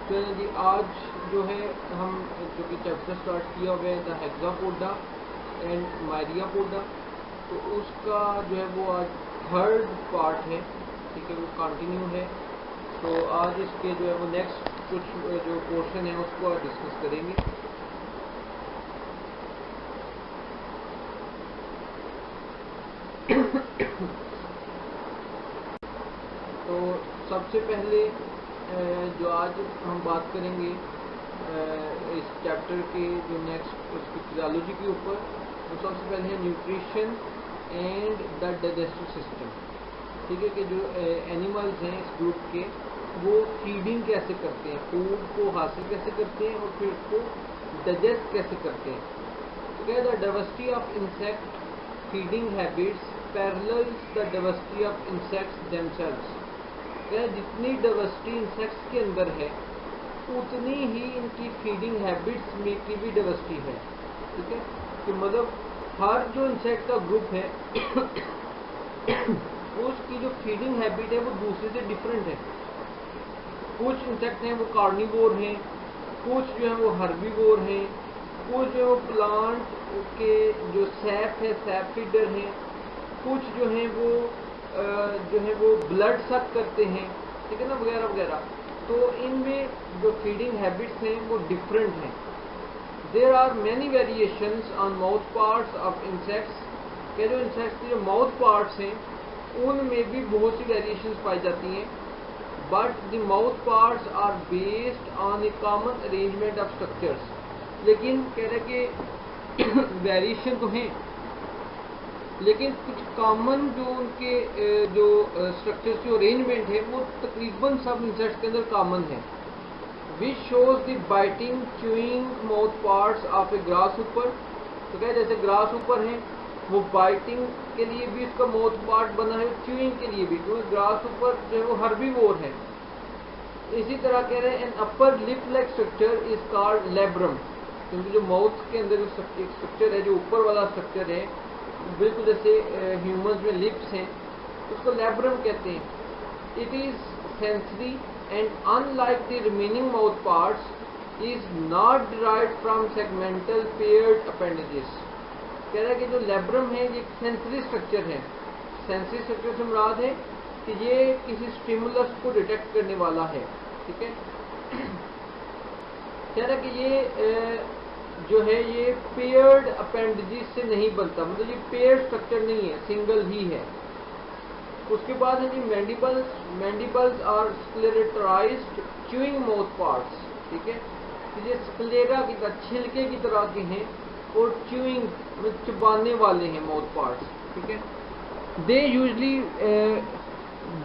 चलिए जी, आज जो है हम जो कि चैप्टर स्टार्ट किया हुआ है द हेक्सापोडा एंड मायरियापोडा, तो उसका जो है वो आज थर्ड पार्ट है, ठीक है, वो कंटिन्यू है। तो आज इसके जो है वो नेक्स्ट कुछ जो पोर्शन है उसको आज डिस्कस करेंगे। तो सबसे पहले जो आज हम बात करेंगे इस चैप्टर के जो नेक्स्ट उसकी फिजियोलॉजी के ऊपर, तो सबसे पहले है nutrition and the digestive system. ठीक है, कि जो एनिमल्स हैं इस ग्रुप के वो फीडिंग कैसे करते हैं, फूड को हासिल कैसे करते हैं और फिर उसको डाइजेस्ट कैसे करते हैं। तो क्या the diversity of insect feeding habits parallels the diversity of insects themselves. क्या जितनी डाइवर्सिटी इंसेक्ट्स के अंदर है उतनी ही इनकी फीडिंग हैबिट्स में की भी डाइवर्सिटी है। ठीक है, कि मतलब हर जो इंसेक्ट का ग्रुप है उसकी जो फीडिंग हैबिट है वो दूसरे से डिफरेंट है। कुछ इंसेक्ट हैं वो कार्निवोर हैं, कुछ जो है वो हर्बीवोर हैं, कुछ जो प्लांट के जो सैप है सैप फीडर हैं, कुछ जो है वो ब्लड सक करते हैं, ठीक है ना, वगैरह वगैरह। तो इनमें जो फीडिंग हैबिट्स हैं वो डिफरेंट हैं। There are many variations on mouth parts of insects. के जो इंसेक्ट्स के जो माउथ पार्ट्स हैं उनमें भी बहुत सी वेरिएशंस पाई जाती हैं, but the mouth parts are based on a common arrangement of structures. लेकिन कह रहे कि वेरिएशन तो हैं, लेकिन कुछ कॉमन जो उनके जो स्ट्रक्चर्स की अरेंजमेंट है वो तकरीबन सब इंसेक्ट्स के अंदर कॉमन है। Which shows the biting chewing mouth parts of A grass ऊपर। तो क्या जैसे ग्रास ऊपर है वो बाइटिंग के लिए भी उसका माउथ पार्ट बना है, च्यूइंग के लिए भी, क्योंकि ग्रास ऊपर जो है वो हर्बीवोर है। इसी तरह कह रहे हैं an upper lip like structure is called labrum, क्योंकि जो माउथ के अंदर जो स्ट्रक्चर है, जो ऊपर वाला स्ट्रक्चर है बिल्कुल जैसे ह्यूमंस में लिप्स हैं, उसको लेब्रम कहते हैं। It is sensory and unlike the remaining mouth parts is not derived from segmental paired appendages. कह रहा है कि जो लेब्रम है ये सेंसरी स्ट्रक्चर है। सेंसरी स्ट्रक्चर से मुराद है कि ये किसी स्टिमुलस को डिटेक्ट करने वाला है। ठीक है, कह रहा है कि ये जो है ये पेयर्ड अपेंडेजेस से नहीं बनता, मतलब ये पेयर्ड स्ट्रक्चर नहीं है, सिंगल ही है। उसके बाद है जी mandibles. Mandibles are sclerotised chewing mouth parts. ठीक है, तो ये स्क्लेरा की तरह, छिलके की तरह के हैं और च्यूइंग में चबाने वाले हैं माउथ पार्ट्स। ठीक है, they usually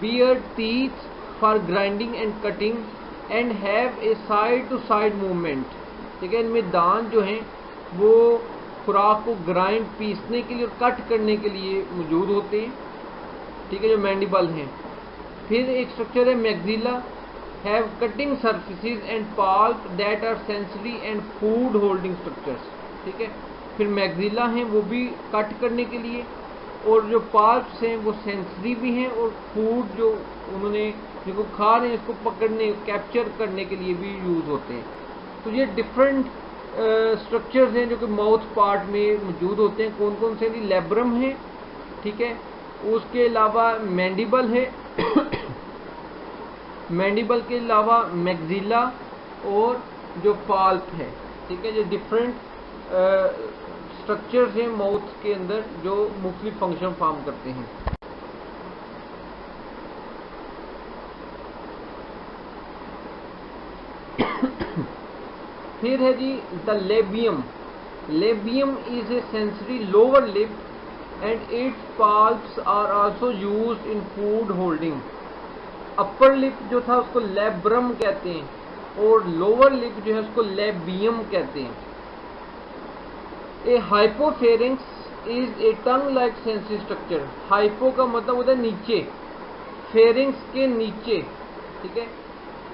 bear teeth for grinding and cutting and have a side to side movement. ठीक है, इनमें दांत जो हैं वो खुराक को ग्राइंड, पीसने के लिए और कट करने के लिए मौजूद होते हैं। ठीक है, जो मैंडिबल हैं। फिर एक स्ट्रक्चर है maxilla, have cutting surfaces and palp that are sensory and food holding structures. ठीक है, फिर मैग्जिला हैं वो भी कट करने के लिए, और जो पाल्प्स हैं वो सेंसरी भी हैं और फूड जो उन्होंने जिनको खा रहे हैं उसको पकड़ने, कैप्चर करने के लिए भी यूज होते हैं। तो ये डिफरेंट स्ट्रक्चर्स हैं जो कि माउथ पार्ट में मौजूद होते हैं। कौन कौन से? लेब्रम है, ठीक है, उसके अलावा मैंडिबल है मैंडिबल के अलावा मैग्जिला और जो पाल्प है। ठीक है, ये डिफरेंट स्ट्रक्चर्स हैं माउथ के अंदर जो मुख्तलिफ फंक्शन फॉर्म करते हैं। फिर है जी the labium. Labium is a sensory lower lip and its palps are also used in food holding. Upper lip जो था उसको लेब्रम कहते हैं और लोअर लिप जो है उसको लेबियम कहते हैं। A hypopharynx is a tongue like sensory structure. Hypo का मतलब होता है नीचे, फेरिंग्स के नीचे। ठीक है,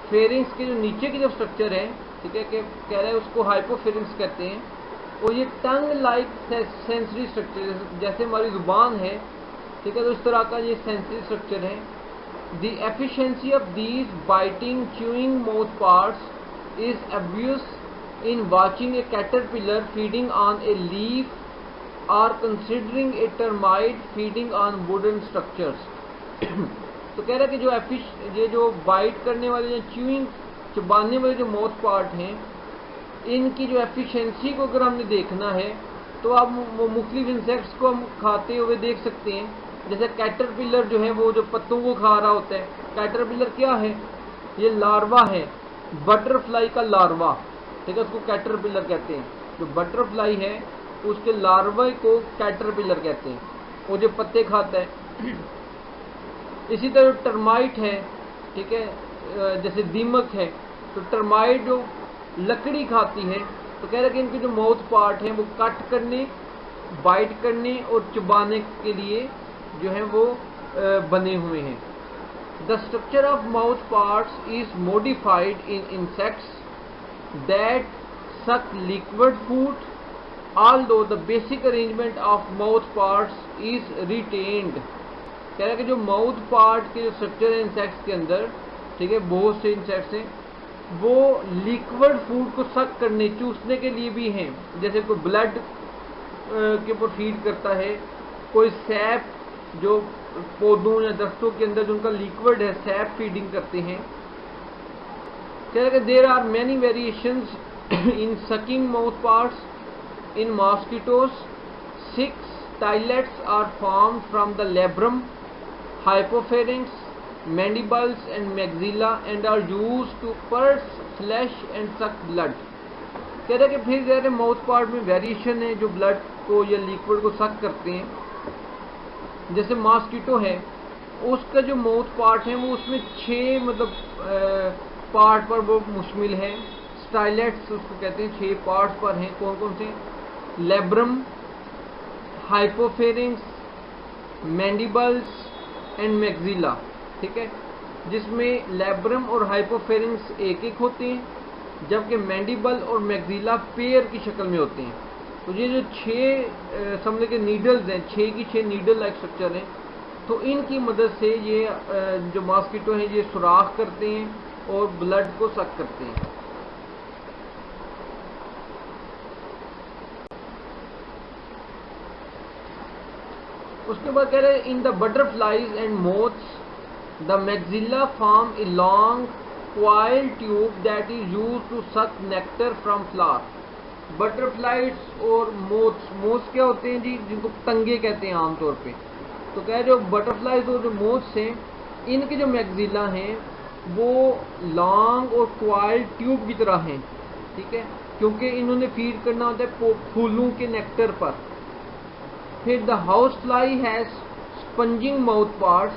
फेरिंग्स के जो नीचे की जो स्ट्रक्चर है, ठीक है, कि कह रहे हैं उसको हाइपोफेरिंक्स कहते हैं। और ये टंग लाइक सेंसरी स्ट्रक्चर, जैसे हमारी जुबान है, ठीक है, तो इस तरह का ये सेंसरी स्ट्रक्चर है। The efficiency of these biting chewing mouth parts is obvious in watching a caterpillar feeding on a leaf or considering a termite feeding on wooden structures. तो कह रहा है कि जो ये जो बाइट करने वाले या च्यूइंग चबाने वाले जो माउथ पार्ट हैं, इनकी जो एफिशिएंसी को अगर हमने देखना है तो आप मुख्तलिफ इंसेक्ट्स को हम खाते हुए देख सकते हैं. जैसे कैटरपिलर जो है वो जो पत्तों को खा रहा होता है. कैटरपिलर क्या है? ये लार्वा है, बटरफ्लाई का लार्वा, ठीक है, उसको कैटरपिलर कहते हैं. जो बटरफ्लाई है उसके लार्वा को कैटरपिलर कहते हैं, वो जो पत्ते खाता है. इसी तरह टर्माइट है, ठीक है, जैसे दीमक है, तो टर्माइट जो लकड़ी खाती है. तो कह रहे हैं कि इनके जो माउथ पार्ट हैं वो कट करने, बाइट करने और चबाने के लिए जो है वो बने हुए हैं. The structure of mouth parts is modified in insects that suck liquid food, although the basic arrangement of mouth parts is retained. कह रहा है कि जो माउथ पार्ट के जो स्ट्रक्चर है इंसेक्ट्स के अंदर, ठीक है, बहुत से इंसेक्ट्स हैं, वो लिक्विड फूड को सक करने, चूसने के लिए भी हैं. जैसे कोई ब्लड के ऊपर फीड करता है, कोई सैप जो पौधों या दरख्तों के अंदर जो उनका लिक्विड है, सैप फीडिंग करते हैं. कह रहे there are many variations in sucking mouth parts. In mosquitoes 6 stylets are formed from the labrum, hypopharynx, mandibles and maxilla and are used to purse flesh and suck blood. कह रहे कि फिर जैसे mouth part में variation है जो blood को या लिक्विड को सक करते हैं. जैसे मॉस्किटो है, उसका जो माउथ पार्ट है वो उसमें 6 मतलब पार्ट पर वो मुश्तमिल है. स्टाइलेट्स उसको कहते हैं, 6 पार्ट्स पर हैं. कौन कौन से? Labrum, hypopharynx, mandibles and maxilla, ठीक है, जिसमें लेब्रम और हाइपोफेरिंग्स एक एक होते हैं, जबकि मैंडिबल और मैक्सिला पेयर की शक्ल में होते हैं. तो ये जो 6 समझ के नीडल्स हैं, 6 की 6 नीडल लाइक स्ट्रक्चर हैं, तो इनकी मदद से ये जो मॉस्किटो हैं ये सुराख करते हैं और ब्लड को सक करते हैं. उसके बाद कह रहे हैं in the butterflies and moths the maxilla form a long coil tube that is use to suck nectar from flower. Butterflies और मोथ्स क्या होते हैं जी? जिनको पतंगे कहते हैं आमतौर पे. तो कह रहे जो बटरफ्लाइज और जो मोथ्स हैं, इनके जो मैक्सिला हैं वो लॉन्ग और क्वाइल ट्यूब की तरह हैं, ठीक है, क्योंकि इन्होंने फीड करना होता है फूलों के नेक्टर पर. फिर the house fly has sponging mouth parts.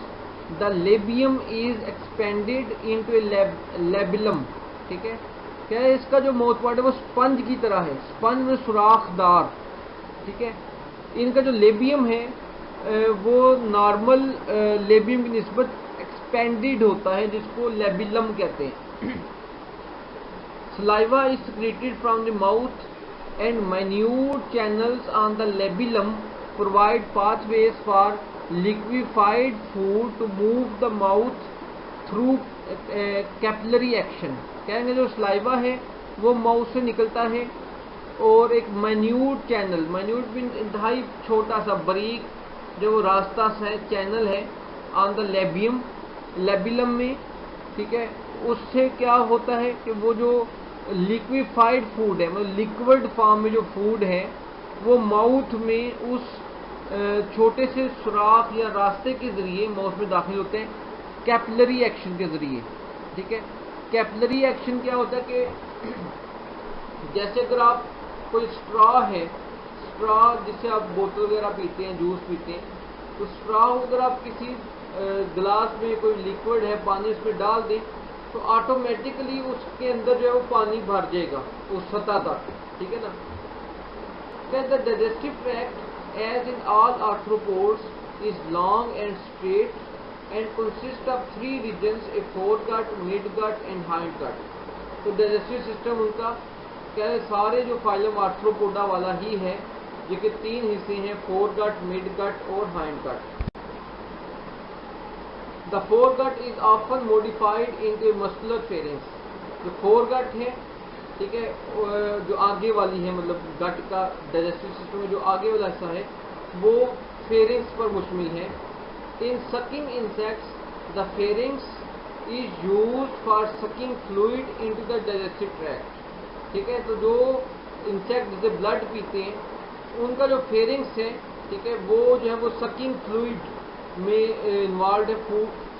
The labium is expanded into a labellum, ठीक है. क्या है? इसका जो माउथ पार्ट है वो स्पंज की तरह है, स्पंज में सुराखदार, ठीक है. इनका जो लेबियम है वो नॉर्मल लेबियम की निस्बत एक्सपेंडेड होता है, जिसको लेबिलम कहते हैं. Saliva is secreted from the mouth and minute channels on the labellum provide pathways for liquefied food to move the mouth through capillary action. कहेंगे जो सलाइवा है वो माउथ से निकलता है और एक माइन्यूट चैनल, माइन्यूट भी इंतहाई छोटा सा बारीक जो रास्ता है, चैनल है ऑन द लेबिलम में, ठीक है. उससे क्या होता है कि वो जो लिक्विफाइड फूड है, मतलब लिक्विड फॉर्म में जो फूड है, वो माउथ में उस छोटे से सुराख या रास्ते के जरिए माउथ में दाखिल होते हैं, कैपिलरी एक्शन के जरिए, ठीक है. कैपिलरी एक्शन क्या होता है कि जैसे अगर आप कोई स्ट्रॉ है, स्ट्रॉ जिससे आप बोतल वगैरह पीते हैं, जूस पीते हैं, तो स्ट्रॉ अगर आप किसी गिलास में कोई लिक्विड है, पानी उसमें डाल दें तो ऑटोमेटिकली उसके अंदर जो है वो पानी भर जाएगा उस सतह तक, ठीक है ना. The digestive tract, as in all arthropods, is long and straight and consists of 3 regions: a foregut, midgut and hindgut. तो digestive system उनका क्या है? सारे जो फाइलम आर्थ्रोपोडा वाला ही है, जिसके 3 हिस्से हैं, foregut, midgut और hindgut. The foregut is often modified into a muscular pharynx. जो foregut है ठीक है, जो आगे वाली है मतलब गट का डाइजेस्टिव सिस्टम में जो आगे वाला हिस्सा है वो फेरिंग्स पर मुश्तमिल है। In sucking insects the pharynx is used for sucking fluid into the digestive tract. ठीक है, तो जो इंसेक्ट जैसे ब्लड पीते हैं उनका जो फेरिंग्स है, ठीक है, वो जो है वो सकिंग फ्लूइड में इन्वॉल्व है,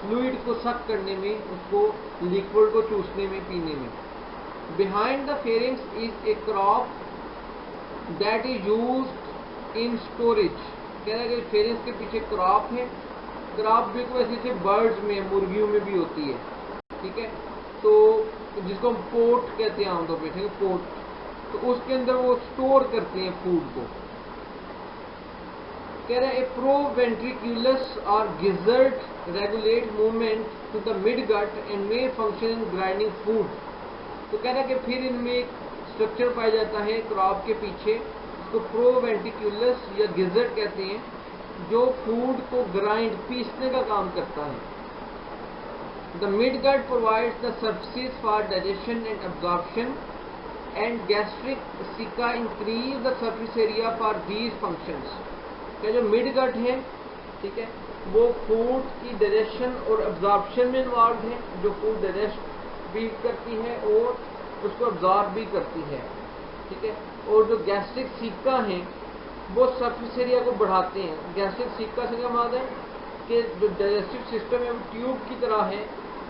फ्लूइड को सक करने में, उसको लिक्विड को चूसने में, पीने में। Behind the pharynx is a crop that is used in storage. कह रहा है कि फेरिंग्स के पीछे क्रॉप है। क्रॉप भी तो ऐसे बर्ड्स में, मुर्गियों में भी होती है। ठीक है, तो जिसको हम पोट कहते हैं आमतौर पर, ठीक है, पोट, तो उसके अंदर वो स्टोर करते हैं फूड को। कह रहा है प्रोवेंट्रिकुलस और gizzard regulate movement to the mid gut and may function in grinding food. तो कह रहा है कि फिर इनमें एक स्ट्रक्चर पाया जाता है क्रॉप के पीछे, इसको प्रोवेंट्रिकुलस या गिजर्ड कहते हैं, जो फूड को ग्राइंड, पीसने का काम करता है। The mid gut provides the surfaces for digestion and absorption and gastric caeca increase the surface area for these functions. क्या जो मिड गट है, ठीक है, वो फूड की डाइजेशन और एब्जॉर्प्शन में इन्वॉल्व है, जो फूड डाइजेस्ट भी करती है और उसको एब्जॉर्ब भी करती है। ठीक है, और जो गैस्ट्रिक सिक्का है वो सरफेस एरिया को बढ़ाते हैं। गैस्ट्रिक सिक्का से क्या मतलब है कि जो डाइजेस्टिव सिस्टम है वो ट्यूब की तरह है,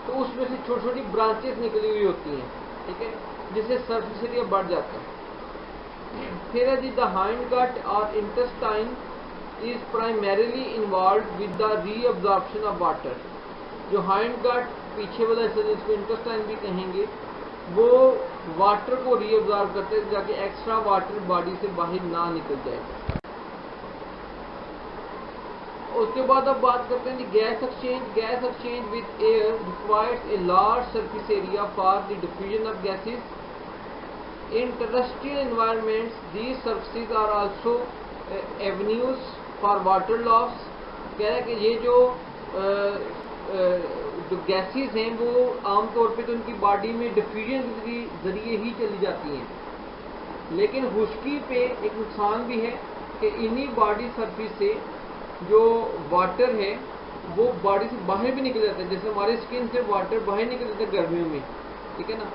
तो उसमें से छोटी छोटी ब्रांचेस निकली हुई होती हैं, ठीक है, जिससे सरफेस एरिया बढ़ जाता है। फिर है द हाइंड गट और intestine is primarily involve with the reabsorption of water. जो हाइंड गट पीछे वाला हिस्सा, जिसको इंटेस्टाइन भी कहेंगे, वो वाटर को रीअब्जॉर्ब करते हैं ताकि एक्स्ट्रा वाटर बॉडी से बाहर ना निकल जाए। उसके बाद अब बात करते हैं gas exchange. Gas exchange with air requires a large surface area for the diffusion of gases. In terrestrial environments these surfaces are also avenues for water loss. कह रहा है कि ये जो गैसेस हैं वो आमतौर पे तो उनकी बॉडी में डिफ्यूजन के जरिए ही चली जाती हैं, लेकिन खुश्की पे एक नुकसान भी है कि इन्हीं बॉडी सरफेस से जो वाटर है वो बॉडी से बाहर भी निकल जाता है। जैसे हमारी स्किन से वाटर बाहर निकल जाता है गर्मियों में, ठीक है ना।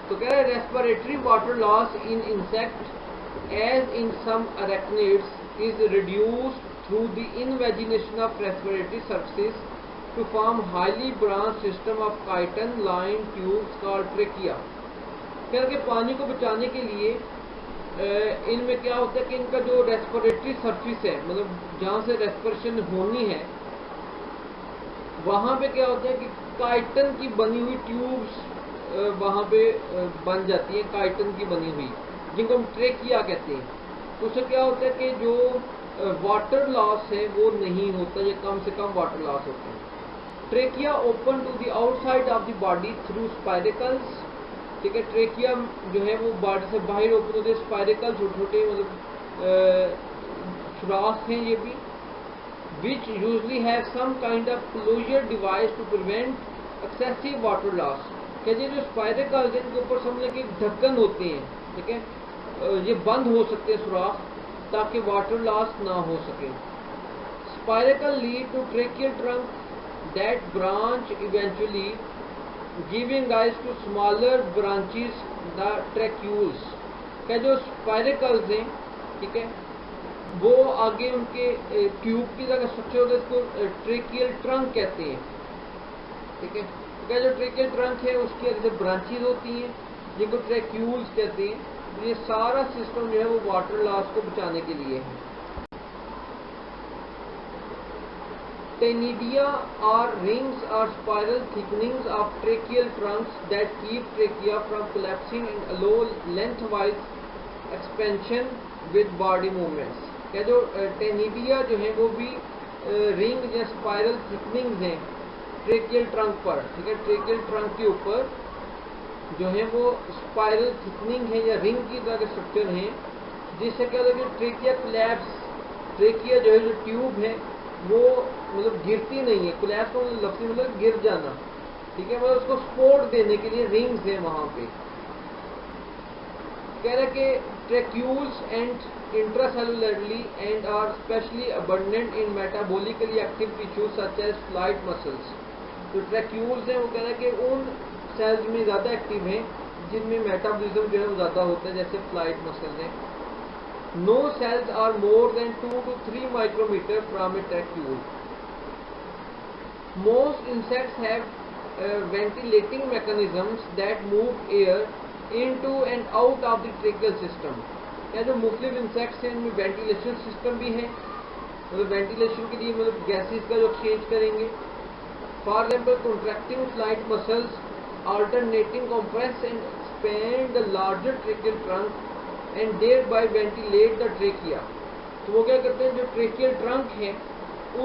तो कह रहे हैं respiratory water loss in insect as in some arachnids is reduced through the invagination of respiratory surfaces to form highly branched system of chitin line tubes called trachea। कह के पानी को बचाने के लिए इनमें क्या होता है कि इनका जो रेस्पिरेटरी सरफेस है, मतलब जहाँ से रेस्पिरेशन होनी है, वहाँ पे क्या होता है कि काइटन की बनी हुई ट्यूब्स वहाँ पे बन जाती है, काइटन की बनी हुई, जिनको हम ट्रेकिया कहते हैं। तो उससे क्या होता है कि जो वाटर लॉस है वो नहीं होता, या कम से कम वाटर लॉस होता है। Trachea open to the outside of the body through spiracles. ठीक है, ट्रेकिया जो है वो बॉडी से बाहर ओपन होते हैं, स्पाइरिकल छोटे छोटे मतलब सुराख हैं ये भी, which usually have some kind of closure device to prevent excessive water loss. कहते हैं जो स्पाइरिकल्स हैं इनके ऊपर समझ के ढक्कन होते हैं, ठीक है, ये बंद हो सकते हैं सुराख ताकि वाटर लॉस ना हो सके। Spiracle lead to tracheal trunk that branch eventually giving rise to smaller branches, the tracheoles। क्या जो स्पाइरिकल्स हैं, ठीक है, वो आगे उनके ट्यूब की तरह स्ट्रक्चर होता है, इसको ट्रेकियल ट्रंक कहते हैं। ठीक है, क्या जो ट्रेकियल ट्रंक है उसकी जैसे ब्रांचेज होती हैं जिनको ट्रेक्यूल्स कहते हैं। ये सारा सिस्टम जो है वो वाटर लॉस को बचाने के लिए है। Ctenidia are rings or spiral thickenings of tracheal trunks that keep trachea from collapsing and allow lengthwise expansion with body movements। क्या जो टेनिडिया जो है वो भी रिंग या स्पाइरल थिकनिंग्स हैं ट्रेकियल ट्रंक पर। ठीक है, ट्रेकियल ट्रंक के ऊपर जो है वो स्पाइरल थिकनिंग है या रिंग की तरह के स्ट्रक्चर हैं, जिससे क्या होता है कि ट्रेकिया कोलैप्स, ट्रेकिया जो है जो ट्यूब है वो मतलब गिरती नहीं है। कोलैप्स का लफ्ज़ी मतलब गिर जाना, ठीक है, मतलब उसको सपोर्ट देने के लिए रिंग्स हैं वहां पे। कह रहे कि tracheoles and intracellularly and are specially abundant in metabolically active tissues such as flight muscles. तो ट्रैक्यूल्स हैं वो कह रहे हैं कि उन सेल्स में ज़्यादा एक्टिव हैं जिनमें मेटाबॉलिज्म जो है वो ज़्यादा होता है, जैसे फ्लाइट मसल्स हैं। No cells are more than 2 to 3 micrometre from a tracheole. Most insects have ventilating mechanisms that move air into and out of the tracheal system. या जो मुख्तलिफ इंसेक्ट्स हैं इनमें वेंटिलेशन सिस्टम भी है, मतलब वेंटिलेशन के लिए मतलब गैसेस का जो एक्सचेंज करेंगे। For example contracting flight muscles alternating compress and expand the larger tracheal trunk and thereby ventilate the trachea। तो वो क्या करते हैं, जो ट्रेकियल ट्रंक है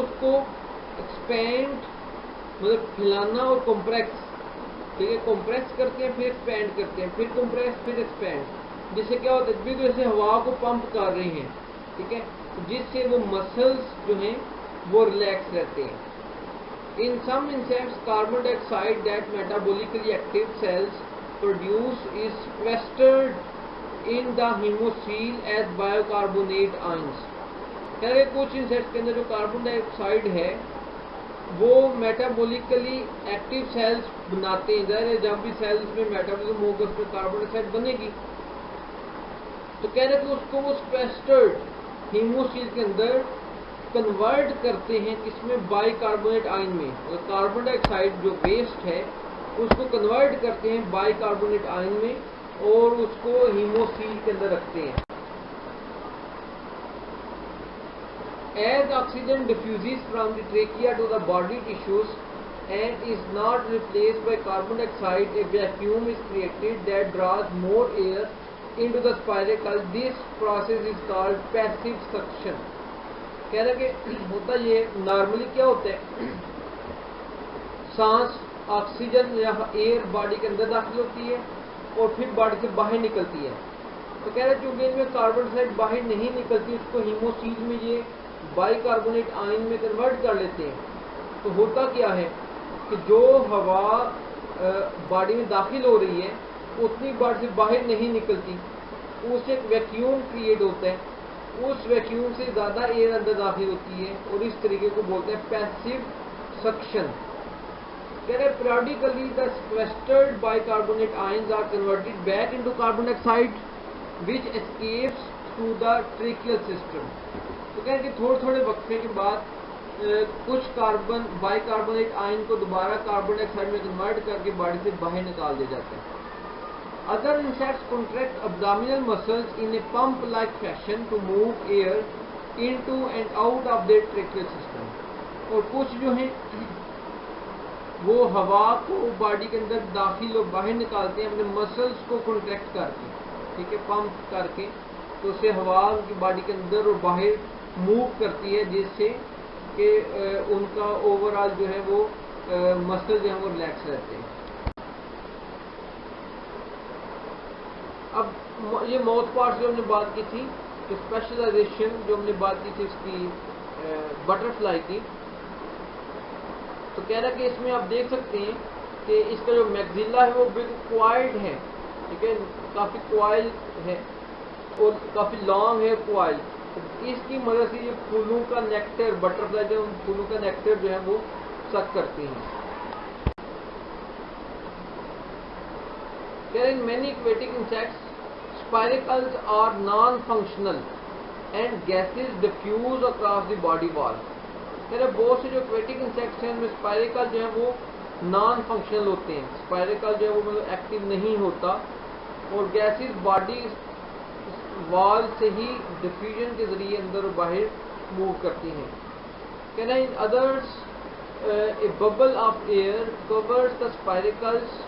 उसको एक्सपेंड मतलब फैलाना और कॉम्प्रेस, ठीक है, कॉम्प्रेस करते हैं फिर एक्सपेंड करते हैं, फिर कॉम्प्रेस फिर एक्सपेंड, जिससे क्या होता है भी तो जैसे हवा को पंप कर रहे हैं, ठीक है, जिससे वो मसल्स जो हैं वो रिलैक्स रहते हैं। In some insects, carbon dioxide that metabolically active cells produce is sequestered in the hemocoel as biocarbonate ions। कह रहे कुछ इंसेक्ट्स के अंदर जो कार्बन डाइऑक्साइड है वो मेटाबॉलिकली एक्टिव सेल्स बनाते हैं। ज़ाहिर है जब भी सेल्स में मेटाबॉलिज्म होगा उसमें कार्बन डाइऑक्साइड बनेगी, तो कह रहे कि उसको वो सेक्वेस्टर्ड हीमोसील के अंदर कन्वर्ट करते हैं, किसमें, बाइकार्बोनेट आयन में। तो कार्बन डाइऑक्साइड जो वेस्ट है उसको कन्वर्ट करते हैं बाइकार्बोनेट आयन में और उसको हीमोसील के अंदर रखते हैं। As oxygen diffuses from the trachea to the body tissues and is not replaced by carbon dioxide, a vacuum is created that draws more air into the spiracle. This process is called passive suction। कह रहे कि होता ये normally क्या होता है, सांस oxygen या एयर बॉडी के अंदर दाखिल होती है और फिर बॉडी से बाहर निकलती है। तो कह रहे चूंकि इनमें कार्बन डाइऑक्साइड बाहर नहीं निकलती, उसको हीमोसील में ये बाइकार्बोनेट आयन में कन्वर्ट कर लेते हैं। तो होता क्या है कि जो हवा बॉडी में दाखिल हो रही है उतनी बॉडी से बाहर नहीं निकलती, उससे एक वैक्यूम क्रिएट होता है, उस वैक्यूम से ज़्यादा एयर अंदर दाखिल होती है और इस तरीके को बोलते हैं पैसिव सक्शन। कह रहे periodically the sequestered bicarbonate ions are converted back into carbon dioxide which escapes through the tracheal system। तो कह रहे कि थोड़े थोड़े वक्फे के बाद कुछ बाइकार्बोनेट आयन को दोबारा कार्बन डाइऑक्साइड में कन्वर्ट करके बॉडी से बाहर निकाल दिया जाता है। Other insects contract abdominal muscles in a pump like fashion to move air into and out of their tracheal system। और कुछ जो हैं वो हवा को बॉडी के अंदर दाखिल और बाहर निकालते हैं अपने मसल्स को कॉन्ट्रैक्ट करके, ठीक है, पंप करके, तो उससे हवा उनकी बॉडी के अंदर और बाहर मूव करती है, जिससे कि उनका ओवरऑल जो है वो मसल जो है वो रिलैक्स रहते हैं। अब ये माउथ पार्ट्स जो हमने बात की थी, तो स्पेशलाइजेशन जो हमने बात की थी इसकी बटरफ्लाई की, तो कह रहा है कि इसमें आप देख सकते हैं कि इसका जो मैक्सिला है वो बिल्कुल क्वाइल्ड है, ठीक है, काफ़ी क्वाइल है और काफ़ी लॉन्ग है क्वाइल। इसकी मदद से ये फूलों का नेक्टर, बटरफ्लाई जो फूलों का नेक्टर जो है वो सक करती हैं। In many aquatic insects spiracles are non functional and gases diffuse across the body wall. कह रहे बहुत से जो एक्वेटिक इंसेक्ट्स हैं उनमें स्पाइरिकल जो है वो नॉन फंक्शनल होते हैं, स्पाइरिकल जो है वो मतलब एक्टिव नहीं होता और गैसेस बॉडी वॉल से ही डिफ्यूजन के जरिए अंदर और बाहर मूव करती हैं। कहना in others a bubble of air covers the spiracles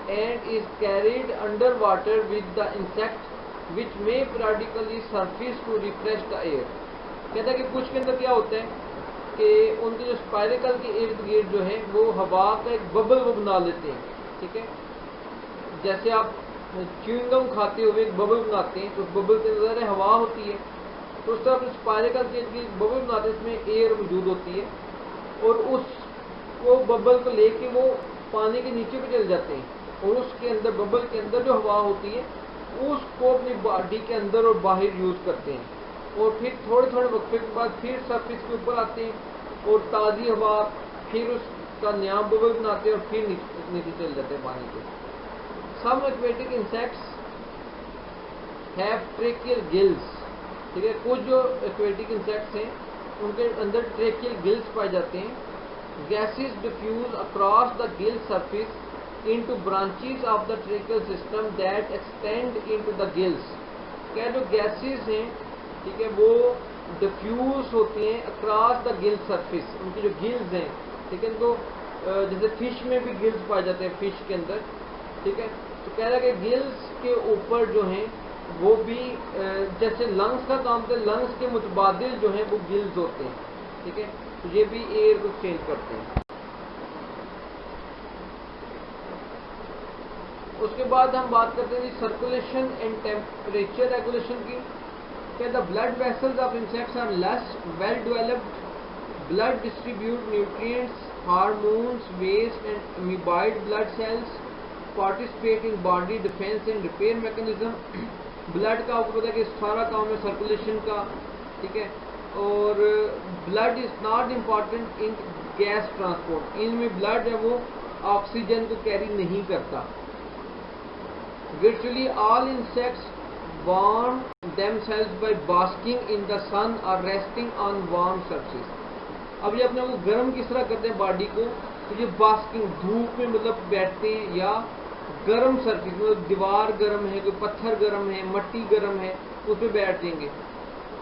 and is carried under water with the insect which may periodically surface to refresh the air. कहता है कि कुछ के अंदर क्या होता है कि उनके जो स्पाइरिकल के इर्द गिर्द जो है वो हवा का एक बबल वो बना लेते हैं, ठीक है, जैसे आप च्युइंगम खाते हुए एक बबल बनाते हैं तो उस बबल के अंदर हवा होती है, तो उस तरह स्पाइरिकल के इर्द बबल बनाते हैं, इसमें एयर मौजूद होती है और उस वो बबल को लेके वो पानी के नीचे भी चले जाते हैं और उसके अंदर बबल के अंदर जो हवा होती है उसको अपनी बॉडी के अंदर और बाहर यूज करते हैं, और फिर थोड़े थोड़े वक्फे के बाद फिर सरफेस के ऊपर आते हैं और ताज़ी हवा, फिर उसका नया बबल बनाते हैं और फिर नीचे चल जाते हैं पानी के। Some aquatic insects have tracheal gills, ठीक है, कुछ जो एक्वेटिक इंसेक्ट्स हैं उनके अंदर ट्रेकियल गिल्स पाए जाते हैं। Gases diffuse across the gill surface into branches of the tracheal system that extend into the gills। क्या जो गैसेस हैं, ठीक है, वो डिफ्यूज होती हैं अक्रॉस द गिल सरफेस, उनकी जो गिल्स हैं, ठीक है, तो जैसे फिश में भी गिल्स पाए जाते हैं फिश के अंदर, ठीक है, तो कह रहा है कि गिल्स के ऊपर जो हैं वो भी जैसे लंग्स का काम करते हैं, लंग्स के मुतबादिल जो हैं वो गिल्स होते हैं, ठीक है, तो ये भी एयर को चेंज करते हैं। उसके बाद हम बात करते हैं सर्कुलेशन एंड टेम्परेचर रेगुलेशन की। क्या the blood vessels of insects are less well developed, blood distribute nutrients, hormones, waste and amoeboid blood cells, participate in body defence and repair mechanism. Blood का आपको पता है कि सारा काम है सर्कुलेशन का, ठीक है, और blood is not important in gas transport, इनमें ब्लड है वो ऑक्सीजन को कैरी नहीं करता। Virtually all insects warm themselves by basking in the sun or resting on warm surfaces। अब ये अपने को गर्म किस तरह करते हैं बॉडी को, तो ये बास्किंग, धूप में मतलब बैठते हैं या गर्म सरफेस, मतलब दीवार गर्म है, कोई पत्थर गर्म है, मट्टी गर्म है, उस पर बैठ जाएंगे।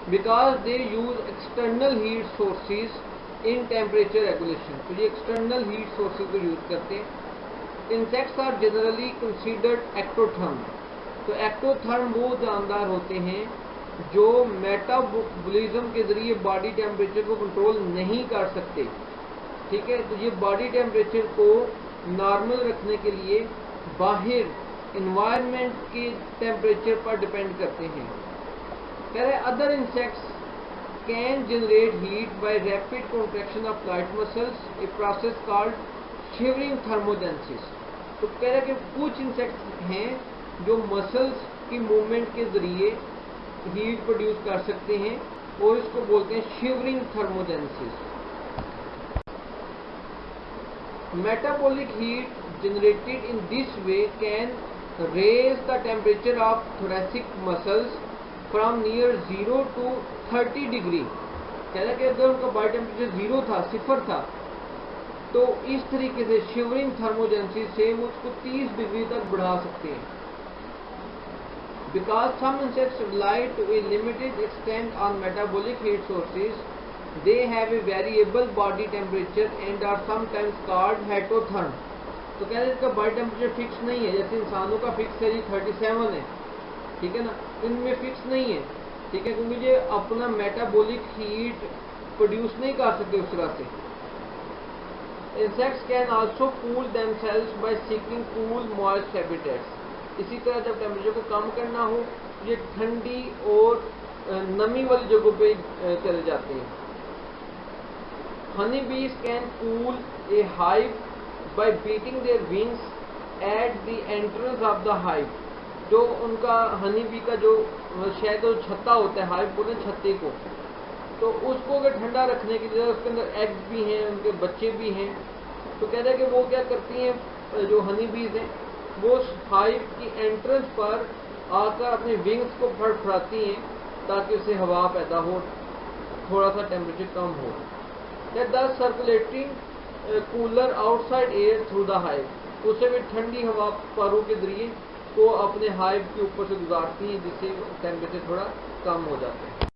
Because they use external heat sources in temperature regulation, तो ये एक्सटर्नल हीट सोर्सेज को यूज करते हैं। Insects are generally considered ectotherm, तो एक्टोथर्म वो जानदार होते हैं जो मेटाबॉलिज्म के जरिए बॉडी टेम्परेचर को कंट्रोल नहीं कर सकते, ठीक है, तो ये बॉडी टेम्परेचर को नॉर्मल रखने के लिए बाहर इन्वायरमेंट के टेम्परेचर पर डिपेंड करते हैं। कह रहे other insects can generate heat bye rapid contraction of light muscles, a process called shivering thermogenesis. तो कह रहे कि कुछ इंसेक्ट्स हैं जो मसल्स की मूवमेंट के जरिए हीट प्रोड्यूस कर सकते हैं और इसको बोलते हैं shivering thermogenesis. Metabolic heat generated in this way can raise the temperature of thoracic muscles from near 0 to 30 degree. कह रहा कि अगर उनका बॉडी टेम्परेचर 0 था, 0 था, तो इस तरीके से शिवरिंग थर्मोजेनेसिस से वो उसको 30 डिग्री तक बढ़ा सकते हैं। Because some insects rely to a limited extent on metabolic heat sources, they have a variable body temperature and are sometimes called heterotherm. तो कह रहे इसका बॉडी टेम्परेचर फिक्स नहीं है, जैसे इंसानों का फिक्स है जी 37 है, ठीक है ना, इनमें फिक्स नहीं है, ठीक है, क्योंकि ये अपना मेटाबॉलिक हीट प्रोड्यूस नहीं कर सकते उस तरह से। Insects can also cool themselves by seeking cool, moist habitats। इसी तरह जब टेम्परेचर को कम करना हो ये ठंडी और नमी वाली जगहों पे चले जाते हैं। हनी बीज can cool A hive bye beating their wings at the entrance of the hive. जो उनका हनी बी का जो शायद जो छत्ता होता है, हाइव बोलते हैं छत्ते को, तो उसको अगर ठंडा रखने के लिए उसके अंदर एग्स भी हैं, उनके बच्चे भी हैं, तो कह रहे हैं कि वो क्या करती हैं, जो हनी बीज हैं वो हाइव की एंट्रेंस पर आकर अपने विंग्स को फड़फड़ाती हैं ताकि उससे हवा पैदा हो, थोड़ा सा टेम्परेचर कम हो। The circulating cooler outside air through the hive, उससे भी ठंडी हवा परों के जरिए को अपने हाइव के ऊपर से गुजारती हैं जिससे टेम्परेचर थोड़ा कम हो जाता है।